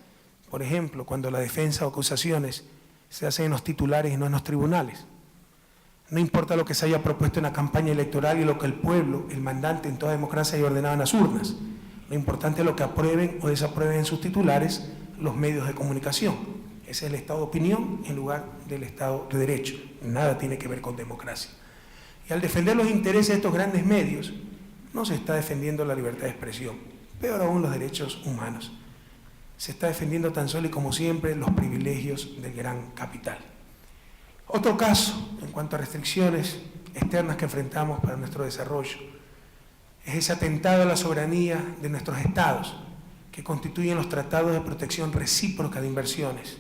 Por ejemplo, cuando la defensa o acusaciones se hacen en los titulares y no en los tribunales. No importa lo que se haya propuesto en la campaña electoral y lo que el pueblo, el mandante en toda democracia haya ordenado en las urnas. Lo importante es lo que aprueben o desaprueben en sus titulares los medios de comunicación. Ese es el Estado de opinión en lugar del Estado de Derecho. Nada tiene que ver con democracia. Y al defender los intereses de estos grandes medios, no se está defendiendo la libertad de expresión, peor aún los derechos humanos. Se está defendiendo tan solo y como siempre los privilegios del gran capital. Otro caso, en cuanto a restricciones externas que enfrentamos para nuestro desarrollo, es ese atentado a la soberanía de nuestros estados, que constituyen los tratados de protección recíproca de inversiones,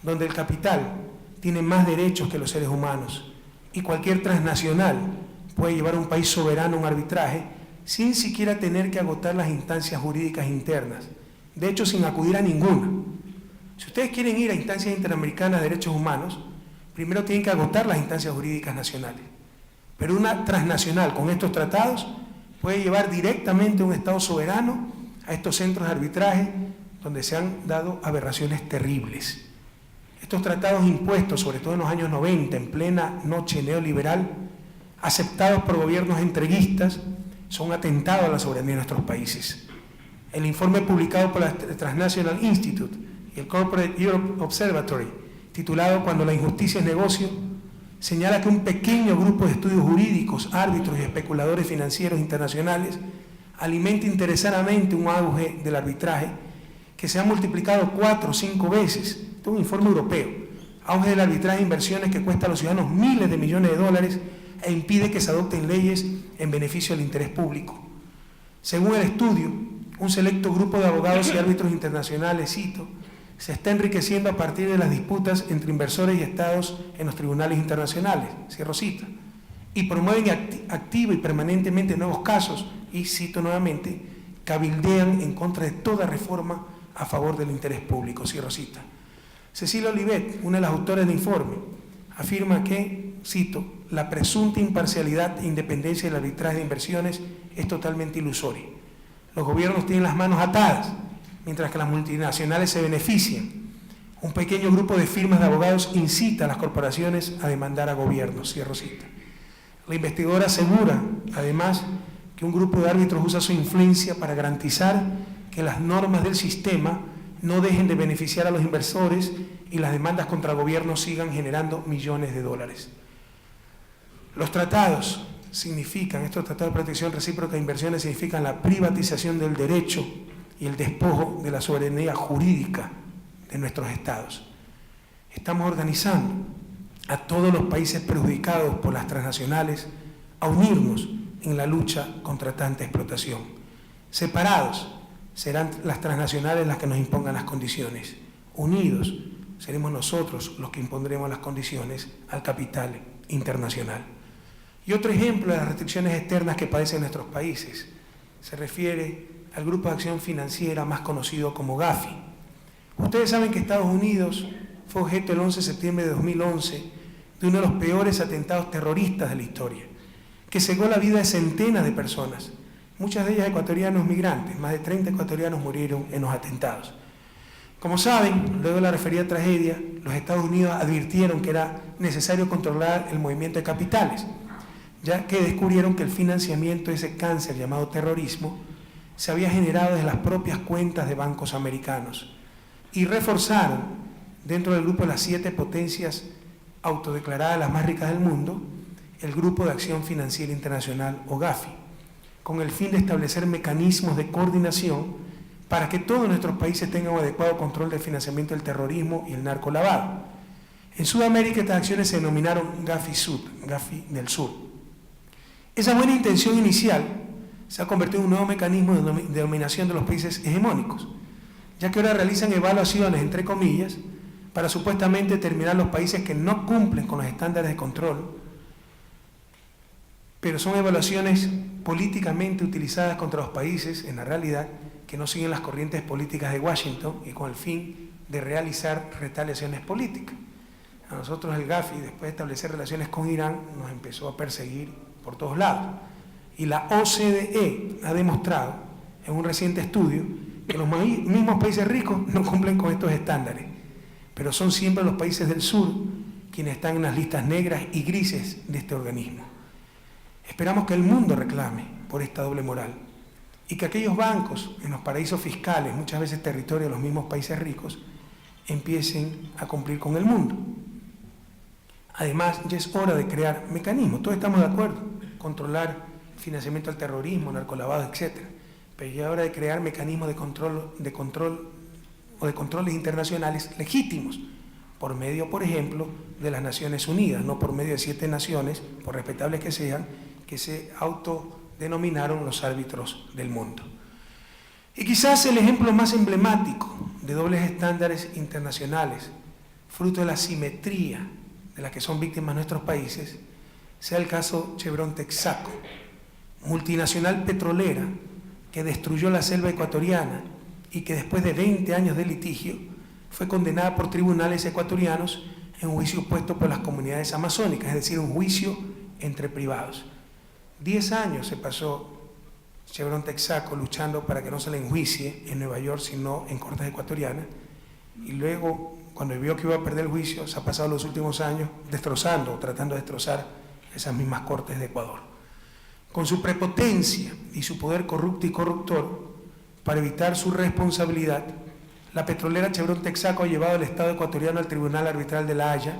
donde el capital tiene más derechos que los seres humanos y cualquier transnacional puede llevar a un país soberano a un arbitraje sin siquiera tener que agotar las instancias jurídicas internas, de hecho sin acudir a ninguna. Si ustedes quieren ir a instancias interamericanas de derechos humanos, primero tienen que agotar las instancias jurídicas nacionales, pero una transnacional con estos tratados puede llevar directamente a un Estado soberano a estos centros de arbitraje donde se han dado aberraciones terribles. Estos tratados impuestos, sobre todo en los años 90, en plena noche neoliberal, aceptados por gobiernos entreguistas, son atentados a la soberanía de nuestros países. El informe publicado por la Transnational Institute y el Corporate Europe Observatory, titulado Cuando la injusticia es negocio, señala que un pequeño grupo de estudios jurídicos, árbitros y especuladores financieros internacionales alimenta interesadamente un auge del arbitraje que se ha multiplicado 4 o 5 veces. Este es un informe europeo. Auge del arbitraje de inversiones que cuesta a los ciudadanos miles de millones de dólares e impide que se adopten leyes en beneficio del interés público. Según el estudio, un selecto grupo de abogados y árbitros internacionales, cito, se está enriqueciendo a partir de las disputas entre inversores y estados en los tribunales internacionales, cierro cita, y promueven activa y permanentemente nuevos casos y, cito nuevamente, cabildean en contra de toda reforma a favor del interés público, cierro cita. Cecilia Olivet, una de las autoras del informe, afirma que, cito, la presunta imparcialidad e independencia del arbitraje de inversiones es totalmente ilusoria. Los gobiernos tienen las manos atadas, mientras que las multinacionales se benefician. Un pequeño grupo de firmas de abogados incita a las corporaciones a demandar a gobiernos, cierro cita. La investigadora asegura, además, que un grupo de árbitros usa su influencia para garantizar que las normas del sistema no dejen de beneficiar a los inversores y las demandas contra gobiernos sigan generando millones de dólares. Los tratados significan, estos tratados de protección recíproca de inversiones significan la privatización del derecho y el despojo de la soberanía jurídica de nuestros estados. Estamos organizando a todos los países perjudicados por las transnacionales a unirnos en la lucha contra tanta explotación. Separados serán las transnacionales las que nos impongan las condiciones. Unidos seremos nosotros los que impondremos las condiciones al capital internacional. Y otro ejemplo de las restricciones externas que padecen nuestros países se refiere al Grupo de Acción Financiera más conocido como Gafi. Ustedes saben que Estados Unidos fue objeto el 11 de septiembre de 2011 de uno de los peores atentados terroristas de la historia, que cegó la vida de centenas de personas, muchas de ellas ecuatorianos migrantes. Más de 30 ecuatorianos murieron en los atentados. Como saben, luego de la referida tragedia, los Estados Unidos advirtieron que era necesario controlar el movimiento de capitales, ya que descubrieron que el financiamiento de ese cáncer llamado terrorismo se había generado desde las propias cuentas de bancos americanos, y reforzaron dentro del grupo de las 7 potencias autodeclaradas las más ricas del mundo, el Grupo de Acción Financiera Internacional o Gafi, con el fin de establecer mecanismos de coordinación para que todos nuestros países tengan un adecuado control del financiamiento del terrorismo y el narcolavado. En Sudamérica estas acciones se denominaron Gafi Sud, Gafi del Sur. Esa buena intención inicial se ha convertido en un nuevo mecanismo de dominación de los países hegemónicos, ya que ahora realizan evaluaciones, entre comillas, para supuestamente determinar los países que no cumplen con los estándares de control, pero son evaluaciones políticamente utilizadas contra los países, en la realidad, que no siguen las corrientes políticas de Washington y con el fin de realizar retaliaciones políticas. A nosotros el Gafi, después de establecer relaciones con Irán, nos empezó a perseguir por todos lados. Y la OCDE ha demostrado, en un reciente estudio, que los mismos países ricos no cumplen con estos estándares, pero son siempre los países del sur quienes están en las listas negras y grises de este organismo. Esperamos que el mundo reclame por esta doble moral y que aquellos bancos en los paraísos fiscales, muchas veces territorio de los mismos países ricos, empiecen a cumplir con el mundo. Además, ya es hora de crear mecanismos, todos estamos de acuerdo, controlar el financiamiento del terrorismo, narcolavado, etc. Pero ya es hora de crear mecanismos de controles internacionales legítimos, por medio, por ejemplo, de las Naciones Unidas, no por medio de 7 naciones, por respetables que sean, que se autodenominaron los árbitros del mundo. Y quizás el ejemplo más emblemático de dobles estándares internacionales, fruto de la simetría de la que son víctimas nuestros países, sea el caso Chevron Texaco, multinacional petrolera que destruyó la selva ecuatoriana y que después de 20 años de litigio fue condenada por tribunales ecuatorianos en un juicio puesto por las comunidades amazónicas, es decir, un juicio entre privados. 10 años se pasó Chevron Texaco luchando para que no se le enjuicie en Nueva York, sino en cortes ecuatorianas, y luego, cuando vio que iba a perder el juicio, se ha pasado los últimos años tratando de destrozar esas mismas cortes de Ecuador. Con su prepotencia y su poder corrupto y corruptor, para evitar su responsabilidad, la petrolera Chevron Texaco ha llevado al Estado ecuatoriano al Tribunal Arbitral de La Haya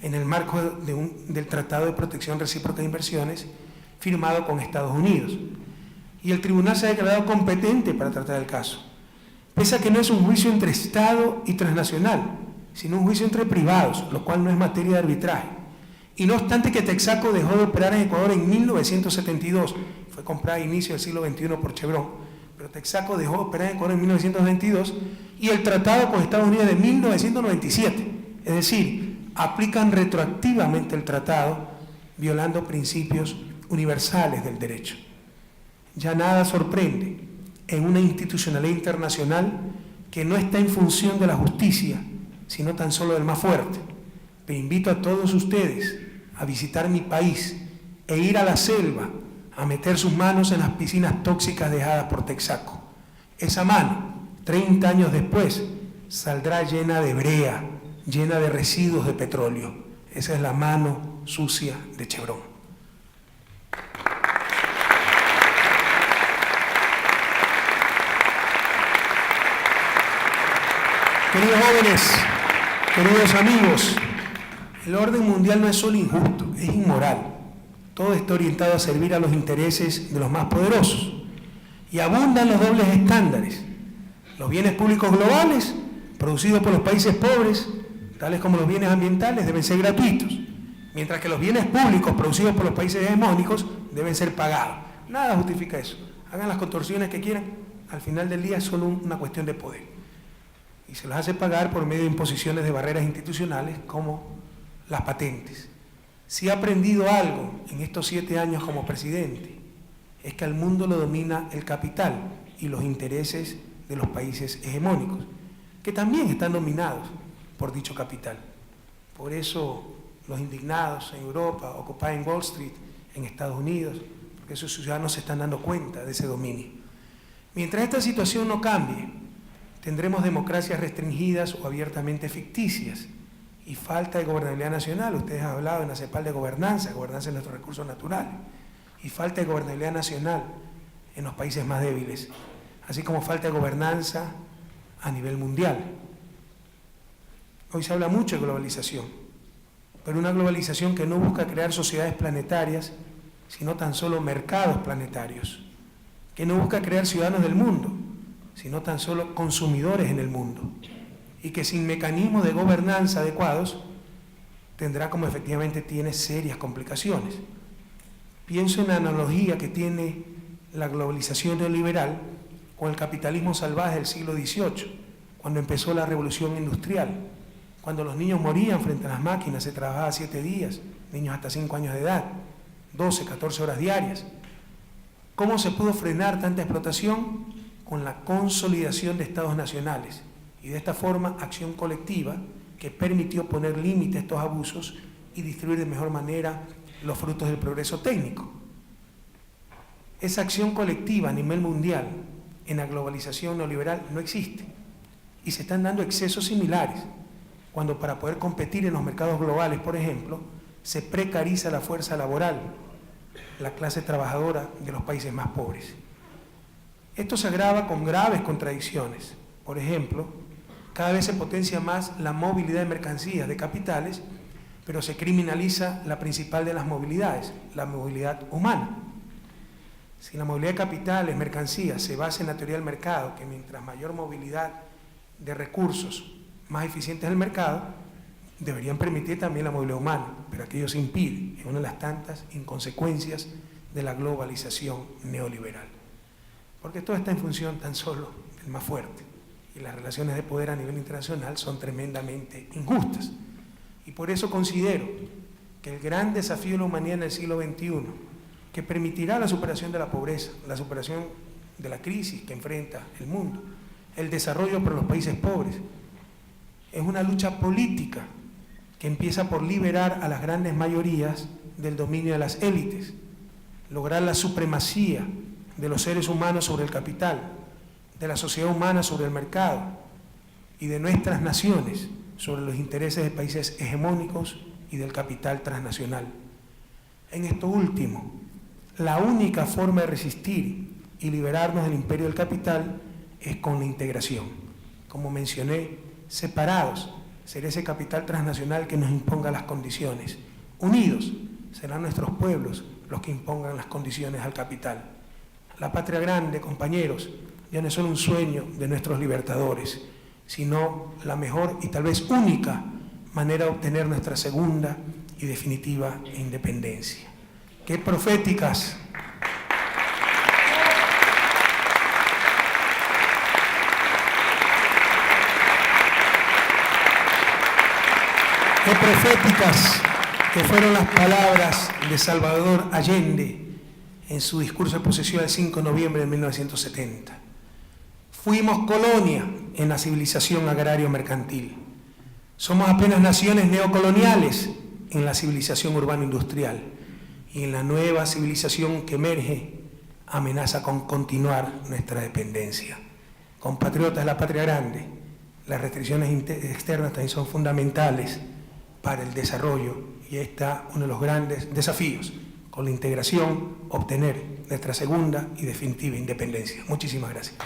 en el marco del Tratado de Protección Recíproca de Inversiones firmado con Estados Unidos. Y el tribunal se ha declarado competente para tratar el caso, pese a que no es un juicio entre Estado y transnacional, sino un juicio entre privados, lo cual no es materia de arbitraje. Y no obstante que Texaco dejó de operar en Ecuador en 1972, fue comprada a inicio del siglo XXI por Chevron, pero Texaco dejó de operar en Ecuador en 1922 y el tratado con Estados Unidos de 1997, es decir, aplican retroactivamente el tratado violando principios universales del derecho. Ya nada sorprende en una institucionalidad internacional que no está en función de la justicia, sino tan solo del más fuerte. Pero invito a todos ustedes a visitar mi país e ir a la selva a meter sus manos en las piscinas tóxicas dejadas por Texaco. Esa mano, 30 años después, saldrá llena de brea, llena de residuos de petróleo. Esa es la mano sucia de Chevron. Queridos jóvenes, queridos amigos, el orden mundial no es solo injusto, es inmoral. Todo está orientado a servir a los intereses de los más poderosos. Y abundan los dobles estándares. Los bienes públicos globales, producidos por los países pobres, tales como los bienes ambientales, deben ser gratuitos, mientras que los bienes públicos producidos por los países hegemónicos deben ser pagados. Nada justifica eso. Hagan las contorsiones que quieran, al final del día es solo una cuestión de poder. Y se los hace pagar por medio de imposiciones de barreras institucionales como las patentes. Si he aprendido algo en estos 7 años como presidente, es que al mundo lo domina el capital y los intereses de los países hegemónicos, que también están dominados por dicho capital. Por eso los indignados en Europa, Occupy Wall Street, en Estados Unidos, porque sus ciudadanos se están dando cuenta de ese dominio. Mientras esta situación no cambie, tendremos democracias restringidas o abiertamente ficticias y falta de gobernabilidad nacional. Ustedes han hablado en la CEPAL de gobernanza de nuestros recursos naturales, y falta de gobernabilidad nacional en los países más débiles, así como falta de gobernanza a nivel mundial. Hoy se habla mucho de globalización, pero una globalización que no busca crear sociedades planetarias, sino tan solo mercados planetarios, que no busca crear ciudadanos del mundo, sino tan solo consumidores en el mundo, y que sin mecanismos de gobernanza adecuados tendrá, como efectivamente tiene, serias complicaciones. Pienso en la analogía que tiene la globalización neoliberal con el capitalismo salvaje del siglo XVIII, cuando empezó la revolución industrial, cuando los niños morían frente a las máquinas, se trabajaba 7 días, niños hasta 5 años de edad, 12, 14 horas diarias. ¿Cómo se pudo frenar tanta explotación? Con la consolidación de estados nacionales y de esta forma acción colectiva que permitió poner límite a estos abusos y distribuir de mejor manera los frutos del progreso técnico. Esa acción colectiva a nivel mundial en la globalización neoliberal no existe y se están dando excesos similares cuando para poder competir en los mercados globales, por ejemplo, se precariza la fuerza laboral, la clase trabajadora de los países más pobres. Esto se agrava con graves contradicciones. Por ejemplo, cada vez se potencia más la movilidad de mercancías, de capitales, pero se criminaliza la principal de las movilidades, la movilidad humana. Si la movilidad de capitales, mercancías, se basa en la teoría del mercado, que mientras mayor movilidad de recursos, más eficiente es el mercado, deberían permitir también la movilidad humana, pero aquello se impide, es una de las tantas inconsecuencias de la globalización neoliberal. Porque todo está en función tan solo del más fuerte, y las relaciones de poder a nivel internacional son tremendamente injustas. Y por eso considero que el gran desafío de la humanidad en el siglo XXI, que permitirá la superación de la pobreza, la superación de la crisis que enfrenta el mundo, el desarrollo para los países pobres, es una lucha política que empieza por liberar a las grandes mayorías del dominio de las élites, lograr la supremacía de los seres humanos sobre el capital, de la sociedad humana sobre el mercado y de nuestras naciones sobre los intereses de países hegemónicos y del capital transnacional. En esto último, la única forma de resistir y liberarnos del imperio del capital es con la integración. Como mencioné, separados será ese capital transnacional que nos imponga las condiciones. Unidos serán nuestros pueblos los que impongan las condiciones al capital. La patria grande, compañeros, ya no es solo un sueño de nuestros libertadores, sino la mejor y tal vez única manera de obtener nuestra segunda y definitiva independencia. ¡Qué proféticas! ¡Qué proféticas que fueron las palabras de Salvador Allende en su discurso de posesión del 5 de noviembre de 1970! Fuimos colonia en la civilización agrario-mercantil. Somos apenas naciones neocoloniales en la civilización urbano-industrial. Y en la nueva civilización que emerge, amenaza con continuar nuestra dependencia. Compatriotas de la patria grande, las restricciones externas también son fundamentales para el desarrollo y está uno de los grandes desafíos, con la integración, obtener nuestra segunda y definitiva independencia. Muchísimas gracias.